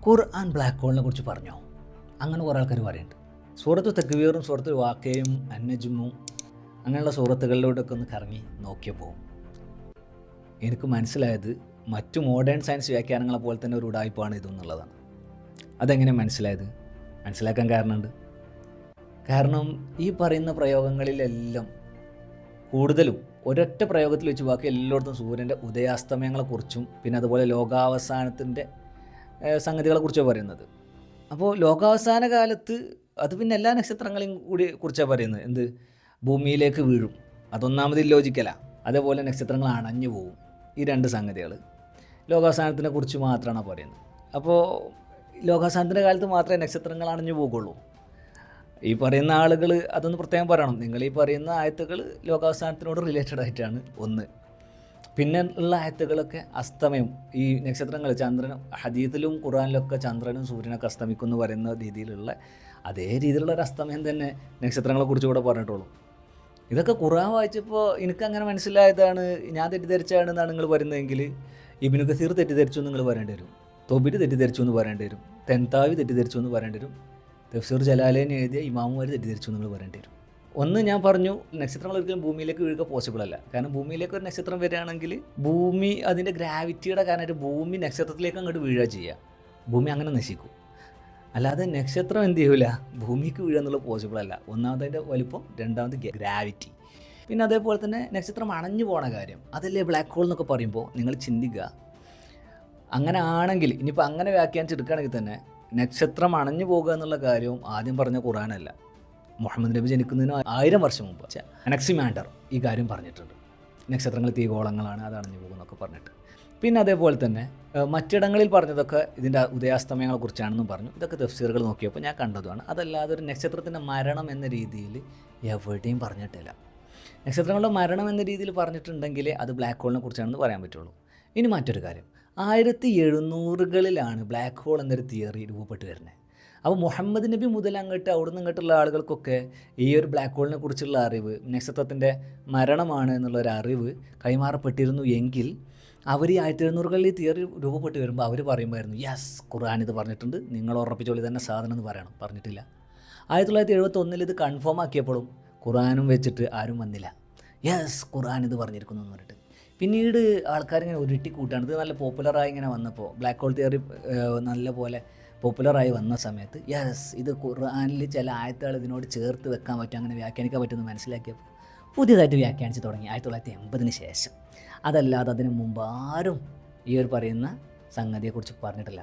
ഖുർആൻ black ഹോളിനെ കുറിച്ച് പറഞ്ഞോ? അങ്ങനെ കുറേ ആൾക്കാർ പറയുന്നുണ്ട്. സൂറത്ത് തക്വീറും സൂറത്ത് വാക്കയും അന്നജുമും അങ്ങനെയുള്ള സൂറത്തുകളിലൂടെയൊക്കെ ഒന്ന് കറങ്ങി നോക്കിയപ്പോൾ എനിക്ക് മനസ്സിലായത് മറ്റു മോഡേൺ സയൻസ് വ്യാഖ്യാനങ്ങളെ പോലെ തന്നെ ഒരു ഉടായ്പാണ് ഇതെന്നുള്ളതാണ്. അതെങ്ങനെ മനസ്സിലായത്? മനസ്സിലാക്കാൻ കാരണമുണ്ട്. കാരണം ഈ പറയുന്ന പ്രയോഗങ്ങളിലെല്ലാം കൂടുതലും ഒരൊറ്റ പ്രയോഗത്തിൽ വെച്ച് ബാക്കി എല്ലായിടത്തും സൂര്യൻ്റെ ഉദയാസ്തമയങ്ങളെക്കുറിച്ചും പിന്നെ അതുപോലെ ലോകാവസാനത്തിൻ്റെ സംഗതികളെക്കുറിച്ചാണ് പറയുന്നത്. അപ്പോൾ ലോകാവസാന കാലത്ത് അത് പിന്നെ എല്ലാ നക്ഷത്രങ്ങളെയും കൂടി കുറിച്ചാണ് പറയുന്നത്. എന്ത്? ഭൂമിയിലേക്ക് വീഴും, അതൊന്നാമത് ഇല്ലോജിക്കല. അതേപോലെ നക്ഷത്രങ്ങൾ അണഞ്ഞു പോവും. ഈ രണ്ട് സംഗതികൾ ലോകാവസാനത്തിനെ കുറിച്ച് മാത്രമാണ് പറയുന്നത്. അപ്പോൾ ലോകാവസാനത്തിൻ്റെ കാലത്ത് മാത്രമേ നക്ഷത്രങ്ങൾ അണഞ്ഞു പോകുള്ളൂ. ഈ പറയുന്ന ആളുകൾ അതൊന്ന് പ്രത്യേകം പറയണം. നിങ്ങൾ ഈ പറയുന്ന ആയത്തുകൾ ലോകാവസാനത്തിനോട് റിലേറ്റഡ് ആയിട്ടാണ് ഒന്ന്. പിന്നെ ഉള്ള ആയത്തുകളൊക്കെ അസ്തമയം, ഈ നക്ഷത്രങ്ങൾ, ചന്ദ്രനും ഹദീസിലും ഖുർആനിലൊക്കെ ചന്ദ്രനും സൂര്യനൊക്കെ അസ്തമിക്കും എന്ന് പറയുന്ന രീതിയിലുള്ള അതേ രീതിയിലുള്ള ഒരു അസ്തമയം തന്നെ നക്ഷത്രങ്ങളെക്കുറിച്ച് കൂടെ പറഞ്ഞിട്ടുള്ളൂ. ഇതൊക്കെ ഖുർആൻ വായിച്ചപ്പോൾ എനിക്കങ്ങനെ മനസ്സിലായതാണ്, ഞാൻ തെറ്റിദ്ധരിച്ചാണെന്നാണ് നിങ്ങൾ പറയുന്നതെങ്കിൽ ഇബ്നു കസീർ തെറ്റിദ്ധരിച്ചു എന്ന് നിങ്ങൾ പറയേണ്ടി വരും, തൊബിരി തെറ്റിദ്ധരിച്ചു എന്ന് പറയേണ്ടി വരും, തെൻതാവി തെറ്റിദ്ധരിച്ചു എന്ന് പറയേണ്ടി വരും, തഫ്സീർ ജലാലൈൻ എഴുതിയ ഇമാമുമാർ തെറ്റിദ്ധരിച്ചു എന്ന് നിങ്ങൾ പറയേണ്ടി വരും. ഒന്ന് ഞാൻ പറഞ്ഞു, നക്ഷത്രങ്ങൾ ഒരിക്കലും ഭൂമിയിലേക്ക് വീഴുക പോസിബിൾ അല്ല. കാരണം ഭൂമിയിലേക്ക് ഒരു നക്ഷത്രം വരികയാണെങ്കിൽ ഭൂമി അതിൻ്റെ ഗ്രാവിറ്റിയുടെ കാരണമായിട്ട് ഭൂമി നക്ഷത്രത്തിലേക്ക് അങ്ങോട്ട് വീഴുക ചെയ്യുക. ഭൂമി അങ്ങനെ നശിക്കും. അല്ലാതെ നക്ഷത്രം എന്ത് ചെയ്യൂല, ഭൂമിക്ക് വീഴുക എന്നുള്ളത് പോസിബിൾ അല്ല. ഒന്നാമത് അതിൻ്റെ വലിപ്പം, രണ്ടാമത് ഗ്രാവിറ്റി. പിന്നെ അതേപോലെ തന്നെ നക്ഷത്രം അണഞ്ഞു പോണ കാര്യം, അതല്ലേ ബ്ലാക്ക് ഹോൾ എന്നൊക്കെ പറയുമ്പോൾ നിങ്ങൾ ചിന്തിക്കുക. അങ്ങനെ ആണെങ്കിൽ, ഇനിയിപ്പോൾ അങ്ങനെ വ്യാഖ്യാനിച്ചെടുക്കുകയാണെങ്കിൽ തന്നെ നക്ഷത്രം അണഞ്ഞു പോകുക എന്നുള്ള കാര്യവും ആദ്യം പറഞ്ഞ ഖുർആനല്ല. മുഹമ്മദ് നബി ജനിക്കുന്നതിന് 1000 വർഷം മുമ്പ് അനക്സിമാൻഡർ ഈ കാര്യം പറഞ്ഞിട്ടുണ്ട്. നക്ഷത്രങ്ങൾ തീഗോളങ്ങളാണ്, അത് അണഞ്ഞു പോകുന്നൊക്കെ പറഞ്ഞിട്ട്. പിന്നെ അതേപോലെ തന്നെ മറ്റിടങ്ങളിൽ പറഞ്ഞതൊക്കെ ഇതിൻ്റെ ഉദയാസ്തമയങ്ങളെക്കുറിച്ചാണെന്നും പറഞ്ഞു. ഇതൊക്കെ തഫ്സീറുകൾ നോക്കിയപ്പോൾ ഞാൻ കണ്ടതുമാണ്. അതല്ലാതെ ഒരു നക്ഷത്രത്തിൻ്റെ മരണം എന്ന രീതിയിൽ എവിടെയും പറഞ്ഞിട്ടില്ല. നക്ഷത്രങ്ങളുടെ മരണം എന്ന രീതിയിൽ പറഞ്ഞിട്ടുണ്ടെങ്കിൽ അത് ബ്ലാക്ക് ഹോളിനെ കുറിച്ചാണെന്ന് പറയാൻ പറ്റുള്ളൂ. ഇനി മറ്റൊരു കാര്യം, 1700കളിലാണ് ബ്ലാക്ക് ഹോൾ എന്നൊരു തിയറി രൂപപ്പെട്ട് വരുന്നത്. അപ്പോൾ മുഹമ്മദ് നബി മുതൽ അങ്ങോട്ട് അവിടുന്ന് ഇങ്ങോട്ടുള്ള ആളുകൾക്കൊക്കെ ഈ ഒരു ബ്ലാക്ക് ഹോളിനെ കുറിച്ചുള്ള അറിവ്, നക്ഷത്രത്തിൻ്റെ മരണമാണ് എന്നുള്ളൊരു അറിവ് കൈമാറപ്പെട്ടിരുന്നു എങ്കിൽ അവർ ഈ 1700കളിൽ ഈ തിയറി രൂപപ്പെട്ട് വരുമ്പോൾ അവർ പറയുമായിരുന്നു, യെസ് ഖുർആൻ ഇത് പറഞ്ഞിട്ടുണ്ട്, നിങ്ങൾ ഉറപ്പിച്ചോളി തന്നെ സാധനം എന്ന് പറയണം. പറഞ്ഞിട്ടില്ല. 1971 ഇത് കൺഫേം ആക്കിയപ്പോഴും ഖുർആനും വെച്ചിട്ട് ആരും വന്നില്ല. യെസ് ഖുർആൻ ഇത് പറഞ്ഞിരിക്കുന്നു എന്ന് പറഞ്ഞിട്ട്. പിന്നീട് ആൾക്കാരിങ്ങനെ ഉരുട്ടി കൂട്ടാണ്. ഇത് നല്ല പോപ്പുലറായി ഇങ്ങനെ വന്നപ്പോൾ, ബ്ലാക്ക് ഹോൾ തിയറി നല്ല പോലെ പോപ്പുലറായി വന്ന സമയത്ത് യെസ് ഇത് ഖുർആനിൽ ചില ആയത്തുകൾ ഇതിനോട് ചേർത്ത് വെക്കാൻ പറ്റും, അങ്ങനെ വ്യാഖ്യാനിക്കാൻ പറ്റുമെന്ന് മനസ്സിലാക്കിയപ്പോൾ പുതിയതായിട്ട് വ്യാഖ്യാനിച്ച് തുടങ്ങി 1980 ശേഷം. അതല്ലാതെ അതിന് മുമ്പ് ആരും ഈ ഒരു പറയുന്ന സംഗതിയെക്കുറിച്ച് പറഞ്ഞിട്ടില്ല.